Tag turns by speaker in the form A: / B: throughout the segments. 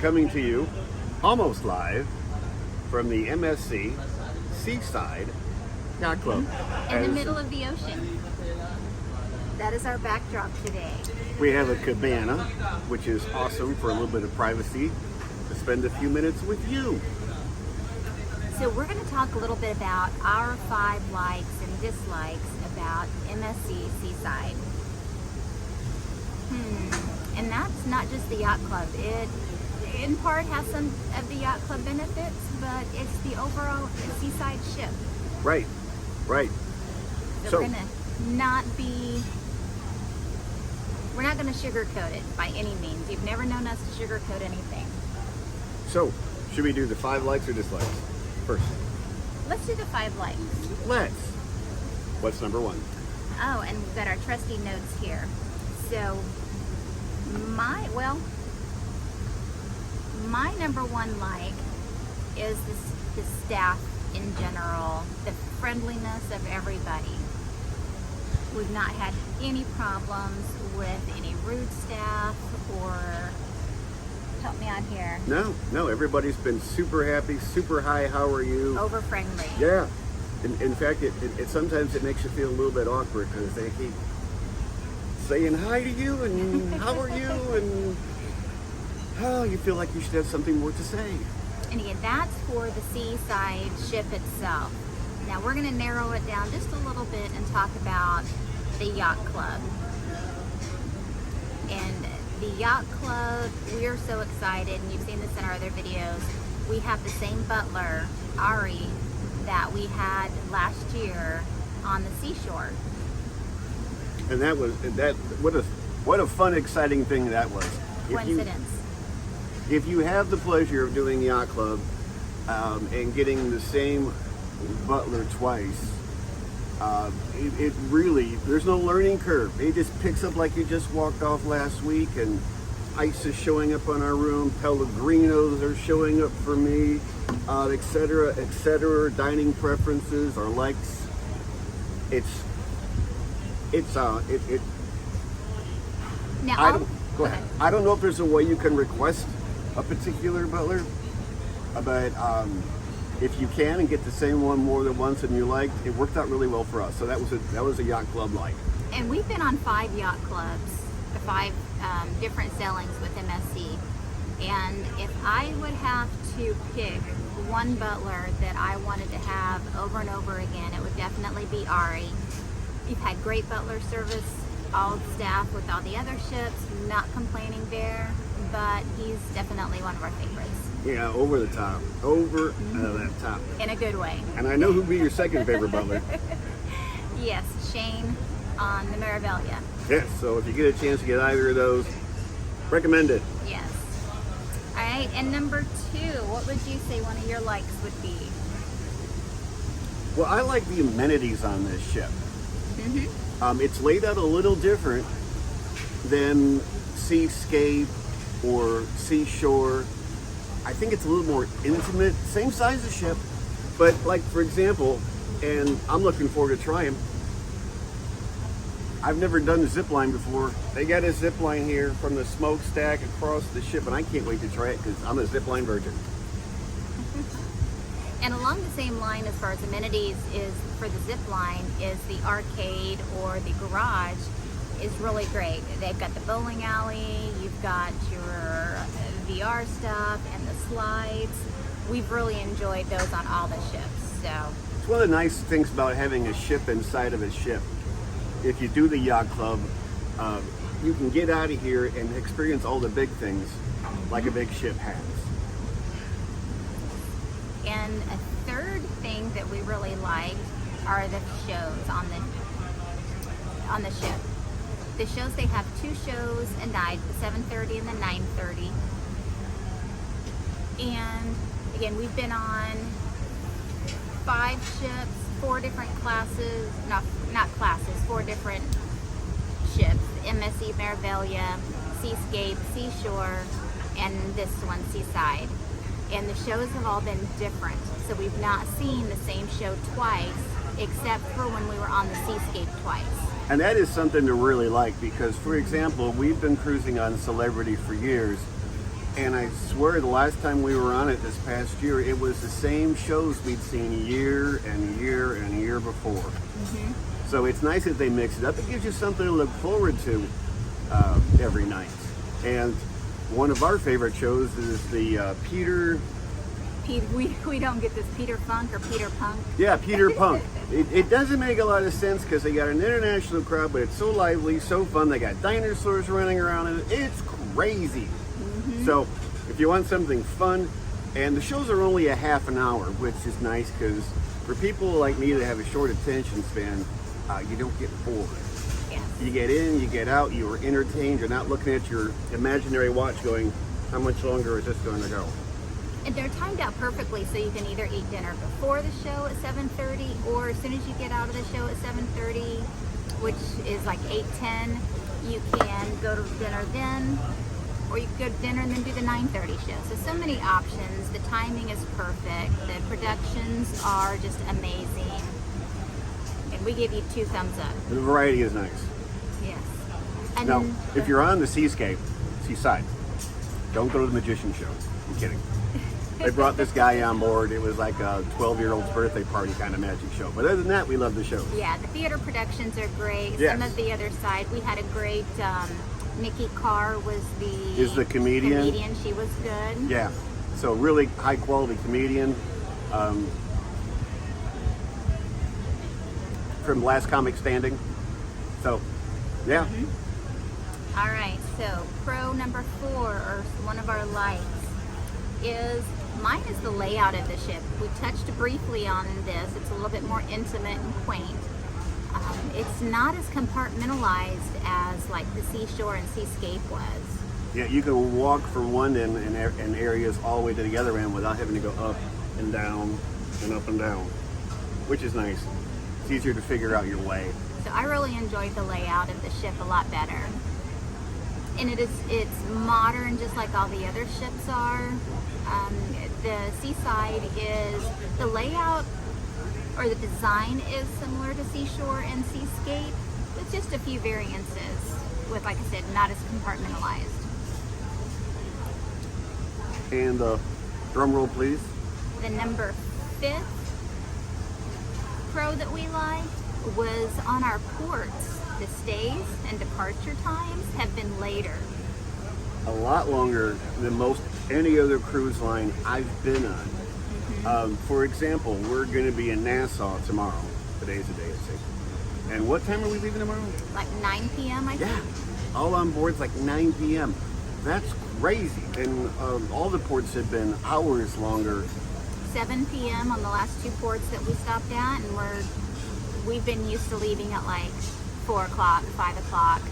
A: coming to you almost live from the MSC Seaside Yacht Club.
B: In the middle of the ocean. That is our backdrop today.
A: We have a cabana, which is awesome for a little bit of privacy to spend a few minutes with you.
B: So we're going to talk a little bit about our 5 likes and dislikes about MSC Seaside. And that's not just the yacht club. It in part has some of the yacht club benefits, but it's the overall seaside ship.
A: Right.
B: So we're not going to sugarcoat it by any means. You've never known us to sugarcoat anything.
A: So, should we do the 5 likes or dislikes first?
B: Let's do the 5 likes.
A: Let's. What's number 1?
B: Oh, and we've got our trusty notes here. So, my number 1 like is the staff in general, the friendliness of everybody. We've not had any problems with any rude staff or, help me out here.
A: No, everybody's been super happy, super hi, how are you?
B: Over friendly.
A: Yeah. In fact, it sometimes it makes you feel a little bit awkward because they keep saying hi to you and how are you and you feel like you should have something more to say.
B: And again, that's for the seaside ship itself. Now we're going to narrow it down just a little bit and talk about the yacht club. And the yacht club, we are so excited, and you've seen this in our other videos. We have the same butler, Ari, that we had last year on the seashore.
A: And what a fun, exciting thing that was.
B: Coincidence.
A: If you have the pleasure of doing yacht club and getting the same butler twice, it really, there's no learning curve. It just picks up like you just walked off last week, and ice is showing up on our room, Pellegrinos are showing up for me, etc. Dining preferences or likes.
B: Now,
A: Go ahead. I don't know if there's a way you can request a particular butler, but if you can and get the same one more than once and you like, it worked out really well for us. So that was a yacht club like.
B: And we've been on 5 yacht clubs, 5 different sailings with MSC. And if I would have to pick one butler that I wanted to have over and over again, it would definitely be Ari. We've had great butler service, all staff with all the other ships, not complaining there, but he's definitely one of our favorites.
A: Yeah, over the top. That top.
B: In a good way.
A: And I know who'd be your second favorite butler.
B: Yes, Shane on the Mirabilia.
A: Yes, so if you get a chance to get either of those, recommend it.
B: Yes. All right, and number 2, what would you say one of your likes would be?
A: Well, I like the amenities on this ship. It's laid out a little different than Seascape or Seashore. I think it's a little more intimate, same size of ship, but like for example, and I'm looking forward to trying. I've never done the zip line before. They got a zip line here from the smokestack across the ship, and I can't wait to try it because I'm a zip line virgin.
B: And along the same line as far as amenities is for the zip line is the arcade or the garage is really great. They've got the bowling alley, you've got your VR stuff and the slides. We've really enjoyed those on all the ships. So
A: it's one of the nice things about having a ship inside of a ship. If you do the yacht club, you can get out of here and experience all the big things like a big ship has.
B: And a third thing that we really liked are the shows on the ship. The shows, they have 2 shows a night, the 7:30 and the 9:30. And again, we've been on 5 ships, 4 different classes, not classes, 4 different ships. MSC Mirabilia, Seascape, Seashore, and this one, Seaside. And the shows have all been different. So we've not seen the same show twice, except for when we were on the Seascape twice.
A: And that is something to really like because, for example, we've been cruising on Celebrity for years, And I swear the last time we were on it this past year, it was the same shows we'd seen year and year and year before. So it's nice that they mix it up. It gives you something to look forward to every night. And one of our favorite shows is the Peter...
B: We don't get this Peter Funk or Peter Punk.
A: Yeah, Peter Punk. It doesn't make a lot of sense because they got an international crowd, but it's so lively, so fun. They got dinosaurs running around and it's crazy. So if you want something fun, and the shows are only a half an hour, which is nice because for people like me that have a short attention span, you don't get bored.
B: Yes.
A: You get in, you get out, you are entertained. You're not looking at your imaginary watch going, how much longer is this going to go?
B: And they're timed out perfectly, so you can either eat dinner before the show at 7:30, or as soon as you get out of the show at 7:30, which is like 8:10, you can go to dinner then, or you can go to dinner and then do the 9:30 show. So many options. The timing is perfect. The productions are just amazing. And we give you 2 thumbs up.
A: The variety is nice.
B: Yes. And
A: Now,
B: then
A: if you're on the Seaside, don't go to the magician show. I'm kidding. They brought this guy on board. It was like a 12-year-old's birthday party kind of magic show. But other than that, we love the show.
B: yeah, the theater productions are great.
A: Yes.
B: Some of the other side, we had a great, Nikki Carr was
A: Is the comedian.
B: She was good.
A: Yeah. So really high quality comedian. From Last Comic Standing. So, yeah.
B: All right, so pro number 4, or one of our likes, is mine is the layout of the ship. We touched briefly on this. It's a little bit more intimate and quaint. It's not as compartmentalized as like the Seashore and Seascape was.
A: Yeah, you can walk from one end and areas all the way to the other end without having to go up and down and up and down, which is nice. It's easier to figure out your way.
B: So I really enjoyed the layout of the ship a lot better. And it's modern, just like all the other ships are. The Seaside is, the layout or the design is similar to Seashore and Seascape, with just a few variances, with, like I said, not as compartmentalized.
A: And drum roll, please.
B: The number 5th pro that we liked was on our ports. The stays and departure times have been later.
A: A lot longer than most any other cruise line I've been on. For example, we're going to be in Nassau tomorrow. Today's the day, I see. And what time are we leaving tomorrow?
B: Like 9 p.m. I think.
A: Yeah, all on board's like 9 p.m. That's crazy. And all the ports have been hours longer.
B: 7 p.m. on the last 2 ports that we stopped at, and we've been used to leaving at like 4 o'clock, 5 o'clock.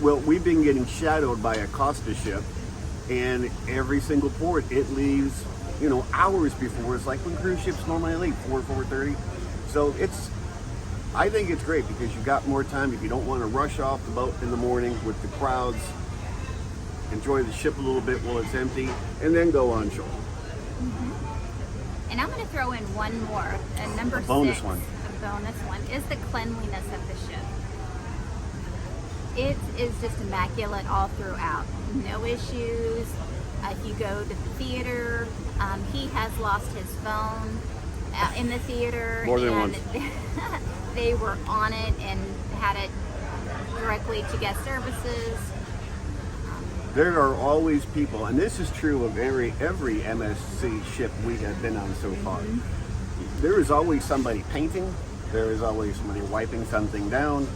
A: Well, we've been getting shadowed by a Costa ship, and every single port it leaves, hours before. It's like when cruise ships normally leave, 4:30. So I think it's great because you've got more time if you don't want to rush off the boat in the morning with the crowds. Enjoy the ship a little bit while it's empty, and then go on shore.
B: And I'm going to throw in one more, number 6.
A: Bonus one.
B: A bonus one is the cleanliness of the ship. It is just immaculate all throughout. No issues. If you go to the theater, he has lost his phone in the theater.
A: More than
B: and
A: once.
B: They were on it and had it directly to guest services.
A: There are always people, and this is true of every MSC ship we have been on so far. There is always somebody painting. There is always somebody wiping something down.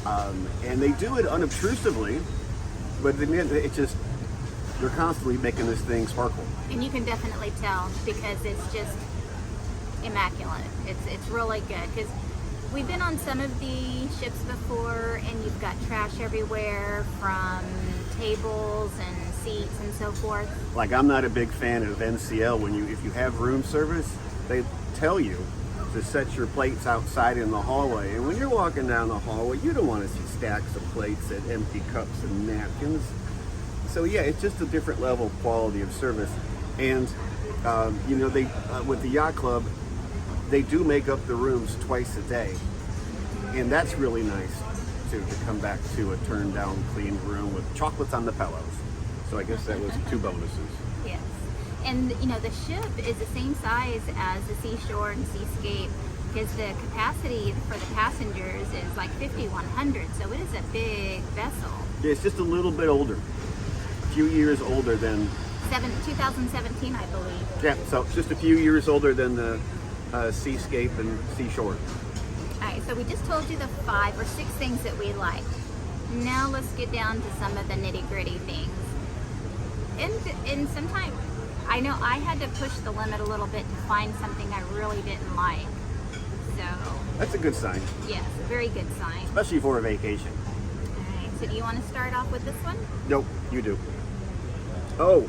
A: And they do it unobtrusively, but it's just, they're constantly making this thing sparkle.
B: And you can definitely tell because it's just immaculate. It's really good because we've been on some of the ships before, and you've got trash everywhere from tables and seats and so forth.
A: Like, I'm not a big fan of NCL. If you have room service, they tell you to set your plates outside in the hallway. And when you're walking down the hallway, you don't want to see stacks of plates and empty cups and napkins. So yeah, it's just a different level of quality of service. And they with the yacht club, they do make up the rooms twice a day, and that's really nice to come back to a turned down, clean room with chocolates on the pillows. So I guess that was 2 bonuses.
B: And you know, the ship is the same size as the Seashore and Seascape, because the capacity for the passengers is like 5,100, so it is a big vessel.
A: Yeah, it's just a little bit older, a few years older than
B: 2017, I believe.
A: Yeah, so it's just a few years older than the Seascape and Seashore.
B: All right, so we just told you the 5 or 6 things that we like. Now let's get down to some of the nitty-gritty things. And sometimes, I know I had to push the limit a little bit to find something I really didn't like. So
A: That's a good sign,
B: yes, a very good sign.
A: especially for a vacation.
B: All right, so do you want to start off with this one?
A: Nope, you do. Oh,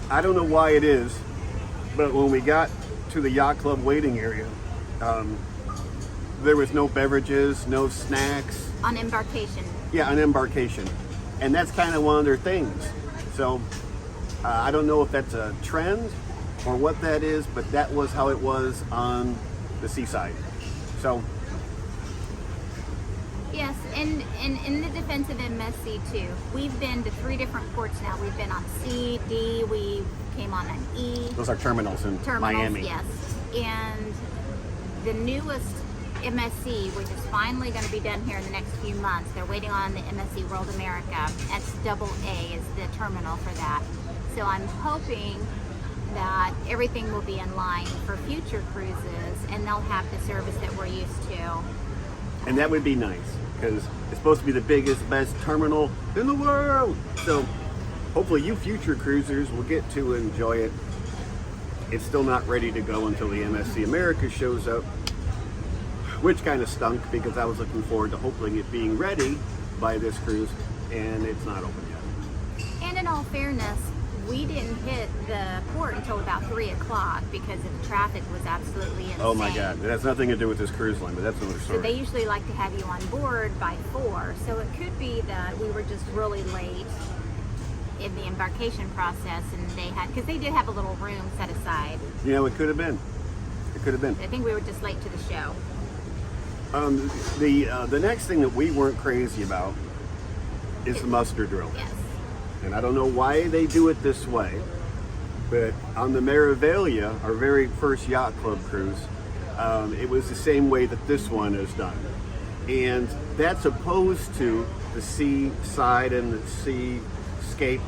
A: I don't know why it is, but when we got to the yacht club waiting area, there was no beverages, no snacks.
B: On embarkation.
A: Yeah, on embarkation. And that's kind of one of their things. So I don't know if that's a trend or what that is, but that was how it was on the Seaside. So
B: Yes, and in the defense of MSC too, we've been to 3 different ports now. We've been on C, D, we came on an E.
A: those are terminals in Miami.
B: Yes, and the newest MSC, which is finally going to be done here in the next few months. They're waiting on the MSC World America. That's AA is the terminal for that. So I'm hoping that everything will be in line for future cruises, and they'll have the service that we're used to.
A: And that would be nice, because it's supposed to be the biggest, best terminal in the world. So hopefully you future cruisers will get to enjoy it. It's still not ready to go until the MSC America shows up, which kind of stunk because I was looking forward to hopefully it being ready by this cruise, and it's not open yet.
B: And in all fairness, we didn't hit the port until about 3 o'clock because the traffic was absolutely insane.
A: Oh my God, it has nothing to do with this cruise line, but that's another
B: So they
A: story.
B: usually like to have you on board by 4. So it could be that we were just really late in the embarkation process, and because they did have a little room set aside.
A: You know, it could have been. It could have been.
B: I think we were just late to the show.
A: The next thing that we weren't crazy about is the muster drill.
B: Yes.
A: And I don't know why they do it this way, but on the Meraviglia, our very first yacht club cruise, it was the same way that this one is done. And that's opposed to the Seaside and the Seascape,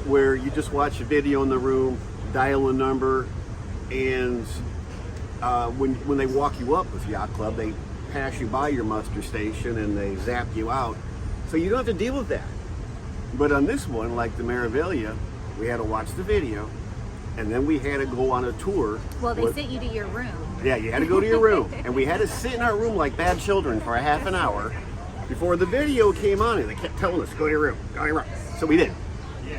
A: where you just watch a video in the room, dial a number, and when they walk you up with yacht club, they pass you by your muster station and they zap you out. So you don't have to deal with that. But on this one, like the Meraviglia, we had to watch the video, and then we had to go on a tour.
B: Well, they sent you to your room.
A: Yeah, you had to go to your room. And we had to sit in our room like bad children for a half an hour before the video came on, and they kept telling us, go to your room, go to your room. So we did.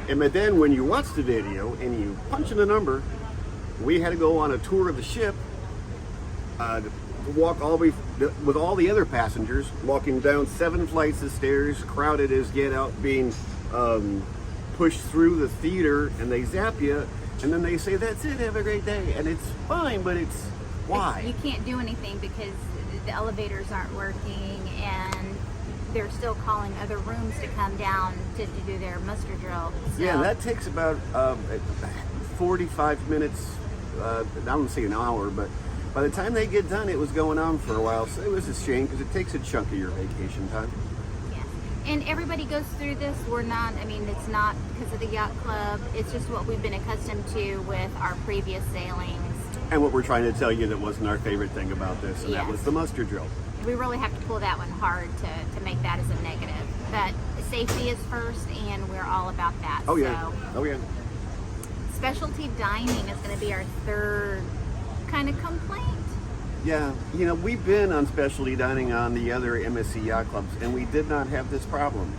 A: And but then when you watch the video and you punch in the number, we had to go on a tour of the ship, to walk all the way with all the other passengers, walking down 7 flights of stairs, crowded as get out, being pushed through the theater, and they zap you, and then they say, that's it, have a great day. And it's fine, but it's why?
B: You can't do anything because the elevators aren't working, and they're still calling other rooms to come down to do their muster drill. So,
A: Yeah, that takes about 45 minutes, I don't say an hour, but by the time they get done, it was going on for a while. So it was a shame because it takes a chunk of your vacation time.
B: yeah. And everybody goes through this. It's not because of the yacht club. It's just what we've been accustomed to with our previous sailings.
A: And what we're trying to tell you that wasn't our favorite thing about this, and that
B: Yes.
A: was the muster drill.
B: We really have to pull that one hard to make that as a negative. But safety is first, and we're all about that.
A: Oh yeah,
B: So,
A: oh yeah.
B: specialty dining is going to be our third kind of complaint.
A: Yeah, you know, we've been on specialty dining on the other MSC yacht clubs, and we did not have this problem.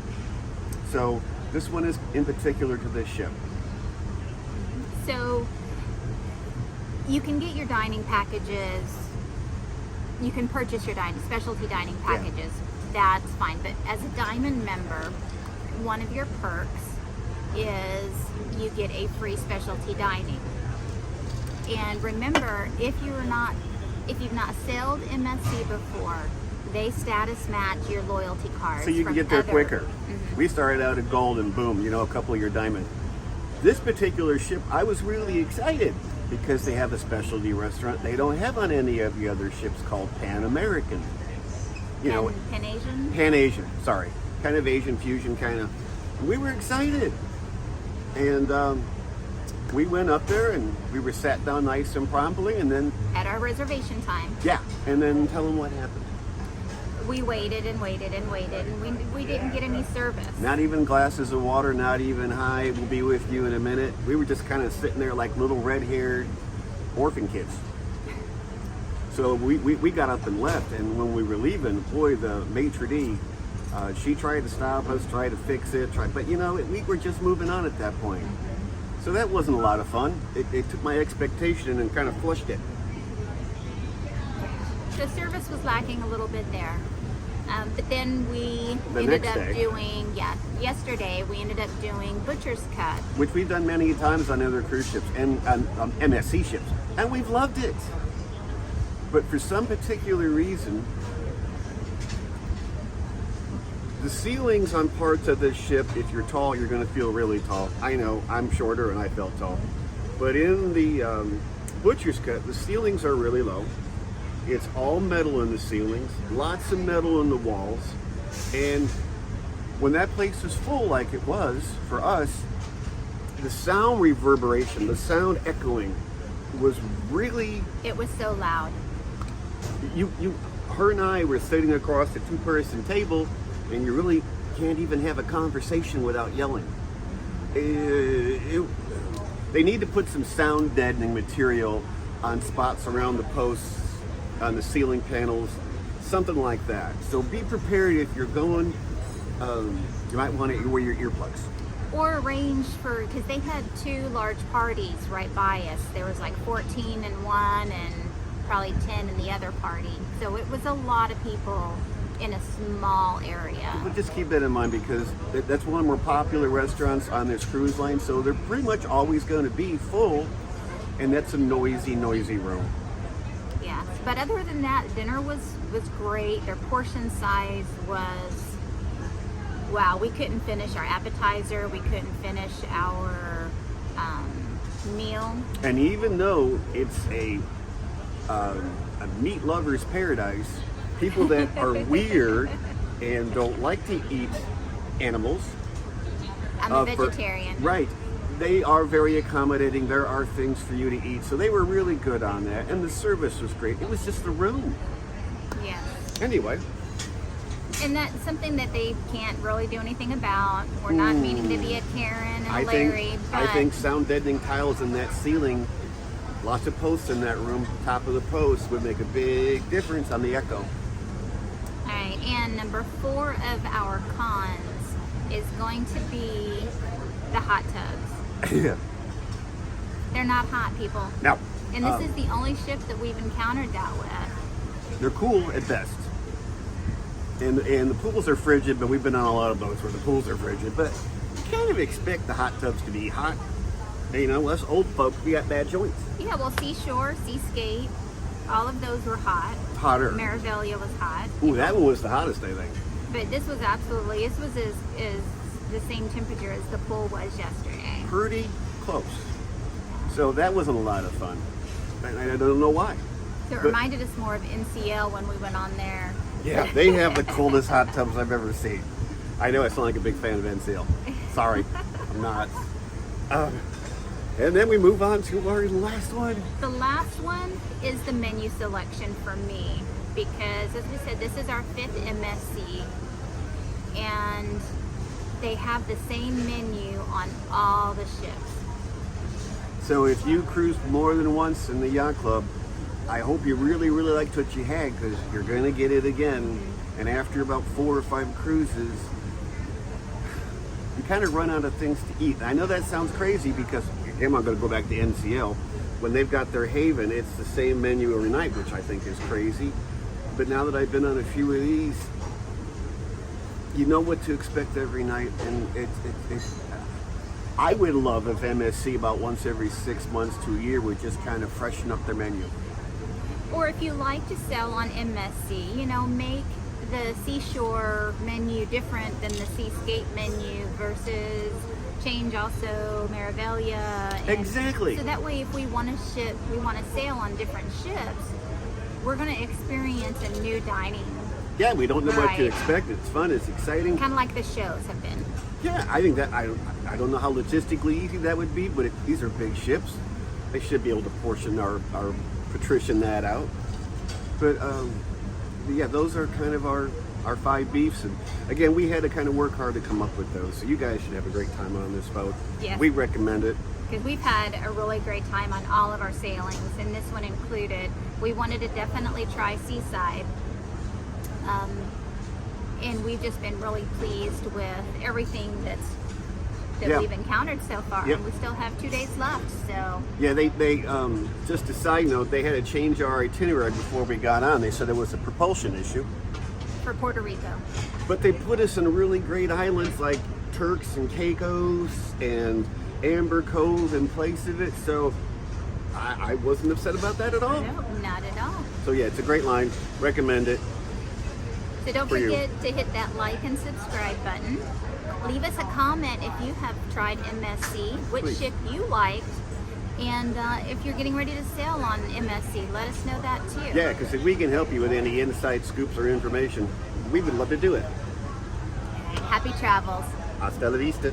A: So this one is in particular to this ship.
B: So you can get your dining packages. You can purchase your specialty dining packages. That's fine. But as a Diamond member, one of your perks is you get a free specialty dining. And remember, if you've not sailed MSC before, they status match your loyalty cards.
A: So you can
B: from
A: get there
B: other-
A: quicker.
B: Mhm.
A: We started out at gold and boom, you know, a couple of your diamond. This particular ship, I was really excited because they have a specialty restaurant they don't have on any of the other ships called Pan American. You know,
B: Pan Asian?
A: Pan Asian, sorry. Kind of Asian fusion, kind of. We were excited. And we went up there and we were sat down nice and promptly, and then,
B: At our reservation time.
A: yeah, and then tell them what happened.
B: We waited and waited and waited, and we didn't get any service.
A: Not even glasses of water, not even hi, we'll be with you in a minute. We were just kind of sitting there like little red-haired orphan kids. So we got up and left, and when we were leaving, boy, the maitre d', she tried to stop us, tried to fix it, but you know, we were just moving on at that point. So that wasn't a lot of fun. It took my expectation and kind of flushed it.
B: The service was lacking a little bit there. But then we
A: The
B: ended
A: next
B: up
A: day.
B: doing, yesterday we ended up doing butcher's cut.
A: Which we've done many times on other cruise ships and on MSC ships, and we've loved it. But for some particular reason, the ceilings on parts of this ship, if you're tall, you're going to feel really tall. I know, I'm shorter and I felt tall. But in the butcher's cut, the ceilings are really low. It's all metal in the ceilings, lots of metal in the walls. And when that place was full like it was for us, the sound reverberation, the sound echoing was really,
B: It was so loud.
A: her and I were sitting across a two-person table, and you really can't even have a conversation without yelling. They need to put some sound deadening material on spots around the posts, on the ceiling panels, something like that. So be prepared if you're going. You might want to wear your earplugs.
B: Or arrange for, because they had 2 large parties right by us. There was like 14 in one and probably 10 in the other party. So it was a lot of people in a small area.
A: But just keep that in mind, because that's one of the more popular restaurants on this cruise line. So they're pretty much always going to be full, and that's a noisy room.
B: Yeah, but other than that, dinner was great. Their portion size was, wow, we couldn't finish our appetizer. We couldn't finish our meal.
A: And even though it's a meat lover's paradise, people that are weird and don't like to eat animals.
B: I'm a vegetarian.
A: Right. They are very accommodating. There are things for you to eat. So they were really good on that. And the service was great. It was just the room.
B: Yes.
A: Anyway.
B: And that's something that they can't really do anything about. We're not meaning to be a Karen and a Larry, but
A: I think sound deadening tiles in that ceiling, lots of posts in that room, top of the posts would make a big difference on the echo.
B: all right. And number 4 of our cons is going to be the hot tubs.
A: Yeah.
B: They're not hot, people.
A: Now,
B: And this is the only ship that we've encountered that with.
A: they're cool at best. And the pools are frigid, but we've been on a lot of boats where the pools are frigid. But you kind of expect the hot tubs to be hot. And, you know, us old folks, we got bad joints.
B: Yeah, well, Seashore, Seascape, all of those were hot.
A: Hotter.
B: Marivelia was hot.
A: Ooh, that one was the hottest, I think.
B: But this was absolutely, this was as the same temperature as the pool was yesterday.
A: Pretty close. So that wasn't a lot of fun. And I don't know why.
B: So it
A: But-
B: reminded us more of NCL when we went on there.
A: Yeah, they have the coldest hot tubs I've ever seen. I know I sound like a big fan of NCL. Sorry, I'm not. And then we move on to our last one.
B: The last one is the menu selection for me, because as we said, this is our 5th MSC, and they have the same menu on all the ships.
A: So if you cruised more than once in the yacht club, I hope you really, really liked what you had, because you're going to get it again. And after about 4 or 5 cruises, you kind of run out of things to eat. And I know that sounds crazy, because again, I'm going to go back to NCL. When they've got their Haven, it's the same menu every night, which I think is crazy. But now that I've been on a few of these, you know what to expect every night. And I would love if MSC about once every 6 months to a year would just kind of freshen up their menu.
B: Or if you like to sell on MSC, you know, make the Seashore menu different than the Seascape menu versus change also Meraviglia. And
A: Exactly.
B: So that way, if we want to sail on different ships, we're going to experience a new dining,
A: Yeah, we don't know what to
B: Right.
A: expect. It's fun. It's exciting.
B: kind of like the shows have been.
A: Yeah, I think that I don't know how logistically easy that would be, but these are big ships. They should be able to portion our patrician that out. But yeah, those are kind of our 5 beefs, and again, we had to kind of work hard to come up with those. So you guys should have a great time on this boat.
B: Yes.
A: We recommend it.
B: Because we've had a really great time on all of our sailings, and this one included. We wanted to definitely try Seaside, and we've just been really pleased with everything that
A: Yeah.
B: we've encountered so far.
A: Yep.
B: And we still have 2 days left, so
A: Yeah, they just a side note, they had to change our itinerary before we got on. They said it was a propulsion issue,
B: for Puerto Rico.
A: but they put us in really great islands like Turks and Caicos and Amber Cove in place of it. So I wasn't upset about that at all.
B: No, not at all.
A: So yeah, it's a great line. Recommend it.
B: So don't
A: For you.
B: forget to hit that like and subscribe button. Leave us a comment if you have tried MSC, which
A: Please.
B: ship you liked, and if you're getting ready to sail on MSC, let us know that too.
A: Yeah, because if we can help you with any inside scoops or information, we would love to do it.
B: Happy travels.
A: Hasta la vista.